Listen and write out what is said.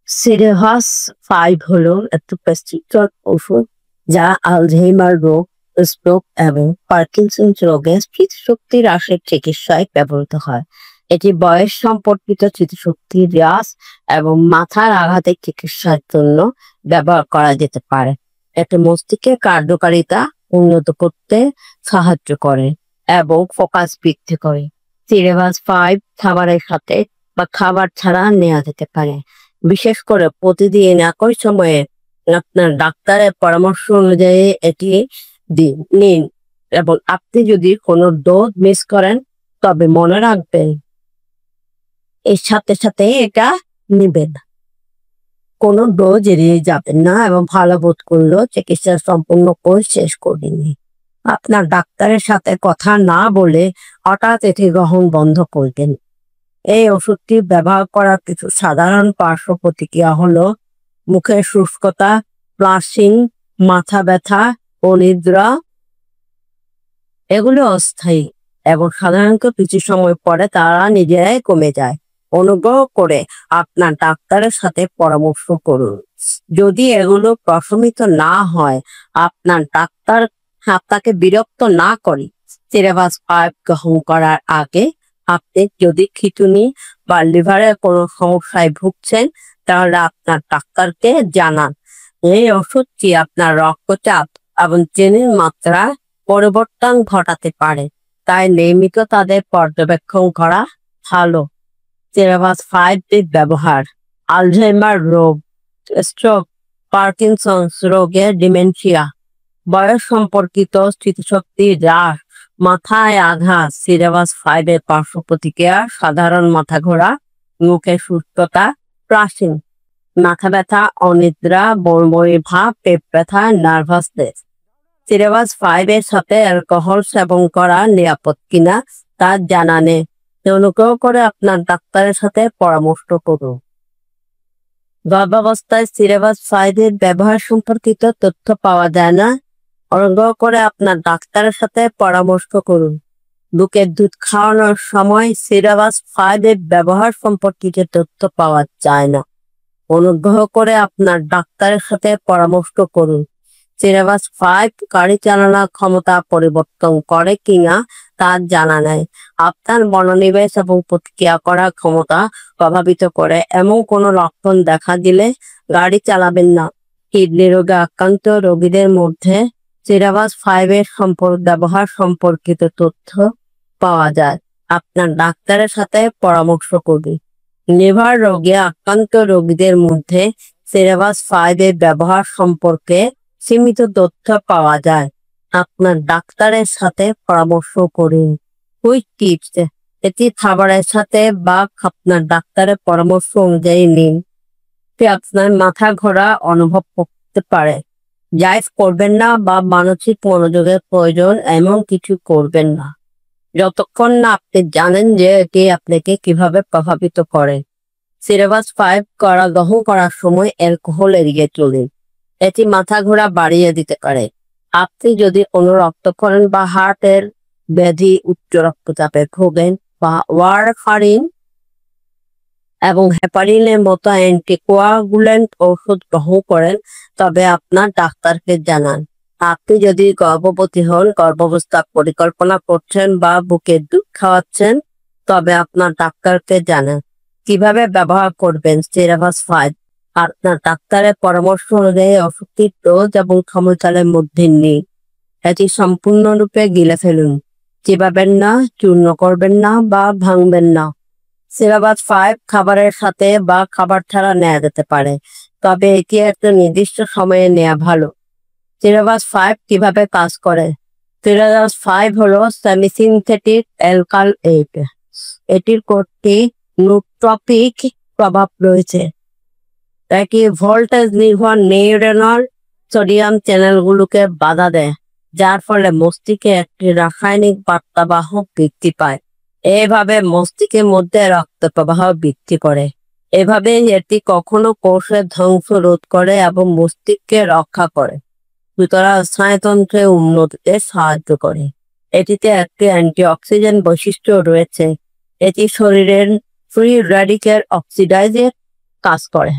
সিরেভাস 5 হলো একটা প্রেসক্রিপশন ওষুধ যা আলঝেইমার রোগ, স্ট্রোক এবং পার্কিনসন্স রোগে স্মৃতিশক্তি হ্রাসের চিকিৎসায় ব্যবহৃত হয়। এটি বয়স সম্পর্কিত স্মৃতিশক্তি হ্রাস এবং মাথার আঘাতের চিকিৎসার জন্য ব্যবহার করা যেতে পারে। এটি মস্তিষ্কের কার্যকারিতা উন্নত করতে সাহায্য করে এবং ফোকাস বৃদ্ধি করে। সিরেভাস 5 খাবারের সাথে বা খাবার ছাড়া নেওয়া যেতে পারে। বিশেষ করে প্রতিদিন একই সময়ে আপনার ডাক্তারের পরামর্শ অনুযায়ী এটি নিন এবং আপনি যদি কোনো ডোজ মিস করেন তবে মনে রাখবেন এর সাথে সাথে এটা নিবেন। কোনো ডোজ এড়িয়ে যাবেন না এবং ভালো বোধ করলেও চিকিৎসা সম্পূর্ণ করে শেষ করে নিন। আপনার ডাক্তারের সাথে কথা না বলে হঠাৎ এটি গ্রহণ বন্ধ করবেন। এই ওষুধটি ব্যবহার করার কিছু সাধারণ পার্শ্ব প্রতিক্রিয়া হলো মুখের শুষ্কতা, ফ্লাশিং, মাথা ব্যথা, অনিদ্রা। এগুলো অস্থায়ী এবং সাধারণত কিছু সময় পরে তারা নিজেরাই কমে যায়। অনুগ্রহ করে আপনার ডাক্তারের সাথে পরামর্শ করুন। যদি এগুলো প্রশমিত না হয়, আপনার ডাক্তার আপনাকে বিরক্ত না করে সিরেভাস 5 গ্রহণ করার আগে আপনি যদি খিঁচুনি বা লিভারের কোনো সমস্যায় ভুগছেন তাহলে আপনার ডাক্তারকে জানান। এই ওষুধটি আপনার রক্তচাপ এবং চিনির মাত্রা পরিবর্তন ঘটাতে পারে, তাই নিয়মিত তাদের পর্যবেক্ষণ করা ভালো। সিরেভাস 5 এর ব্যবহার আলঝেইমার রোগ, স্ট্রোক, পার্কিনসন্স রোগের ডিমেনশিয়া, বয়স সম্পর্কিত স্মৃতিশক্তি হ্রাস, মাথায় আঘাত। সিরেভাস 5 এর পার্শ্ব প্রতিক্রিয়া সাধারণ মাথা ঘোরা, মুখের সুস্থতা, ফ্লাশিং, মাথা ব্যথা, অনিদ্রা, বমি ভাব, পেট ব্যথা, নার্ভাসনেস। সিরেভাস 5 এর সাথে অ্যালকোহল সেবন করা নিরাপদ কিনা তা জানা নেই। অনুগ্রহ করে আপনার ডাক্তারের সাথে পরামর্শ করুন। গর্ভাবস্থায় সিরেভাস 5 এর ব্যবহার সম্পর্কিত তথ্য পাওয়া যায় না। অনুগ্রহ করে আপনার ডাক্তারের সাথে পরামর্শ করুন। বুকের দুধ খাওয়ানোর সময় সিরেভাস 5 এর ব্যবহার সম্পর্কিত তথ্য পাওয়া যায় না। অনুগ্রহ করে আপনার ডাক্তারের সাথে পরামর্শ করুন। সিরেভাস 5 গাড়ি চালানোর ক্ষমতা পরিবর্তন করে কিনা তা জানা নেই। আপনার মনোনিবেশ এবং প্রতিক্রিয়া করার ক্ষমতা প্রভাবিত করে এমন কোনো লক্ষণ দেখা দিলে গাড়ি চালাবেন না। কিডনি রোগে আক্রান্ত রোগীদের মধ্যে সিরেভাস 5 এর ব্যবহার সম্পর্কিত তথ্য পাওয়া যায়। আপনার ডাক্তারের সাথে পরামর্শ করুন। লিভার রোগে আক্রান্ত রোগীদের মধ্যে সিরেভাস 5 এর ব্যবহার সম্পর্কে সীমিত তথ্য পাওয়া যায়। আপনার ডাক্তারের সাথে পরামর্শ করুন। কুইক টিপস, এটি খাবারের সাথে বা আপনার ডাক্তারের পরামর্শ অনুযায়ী নিন। আপনার মাথা ঘোরা অনুভব করতে পারে, ড্রাইভ করবেন না বা মানসিক মনোযোগের প্রয়োজন এমন কিছু করবেন না যতক্ষণ না আপনি জানেন যে এটি আপনাকে কিভাবে প্রভাবিত করে। সিরেভাস 5 গ্রহণ করার সময় অ্যালকোহল এড়িয়ে চলুন। এটি মাথা ঘোরা বাড়িয়ে দিতে পারে। আপনি যদি কোনো রক্তক্ষরণ বা হার্টের ব্যাধি, উচ্চ রক্তচাপে ভোগেন বা ওয়ারফারিন এবং হেপারিনের মতো অ্যান্টিকোয়াগুলেন্ট ওষুধ গ্রহণ করেন তবে আপনার ডাক্তারকে জানান। আপনি যদি গর্ভবতী হন, গর্ভাবস্থার পরিকল্পনা করছেন বা বুকের দুধ খাওয়াচ্ছেন তবে আপনার ডাক্তারকে জানান। কিভাবে ব্যবহার করবেন সিরেভাস 5? আপনার ডাক্তারের পরামর্শ অনুযায়ী ওষুধটির ডোজ এবং সময়কালের মধ্যে নেই। এটি সম্পূর্ণরূপে গিলে ফেলুন। চিবাবেন না, চূর্ণ করবেন না বা ভাঙবেন না। সিরেভাস 5 খাবারের সাথে বা খাবার ছাড়া নেওয়া যেতে পারে, তবে এটি একটা নির্দিষ্ট সময়ে নেওয়া ভালো। সিরেভাস 5 কিভাবে কাজ করে? সিরেভাস 5 হলো সেমিসিনথেটিক অ্যালকালয়েড। এটির কোডটি নোট্রপিক প্রভাব রয়েছে। এটি ভোল্টেজ নির্ভর নিউরনাল সোডিয়াম চ্যানেলগুলোকে বাধা দেয়, যার ফলে মস্তিষ্কে একটি রাসায়নিক বার্তাবাহক বৃদ্ধি পায়। এভাবে মস্তিষ্কের মধ্যে রক্ত প্রবাহ বৃদ্ধি করে। এভাবে এটি কখনো কোষের ধ্বংস রোধ করে এবং মস্তিষ্ককে রক্ষা করে, সুতরাং স্নায়ুতন্ত্রের উন্নতিতে সাহায্য করে। এটিতে একটি অ্যান্টিঅক্সিডেন্ট বৈশিষ্ট্য রয়েছে। এটি শরীরের ফ্রি র্যাডিক্যাল অক্সিডাইজের কাজ করে।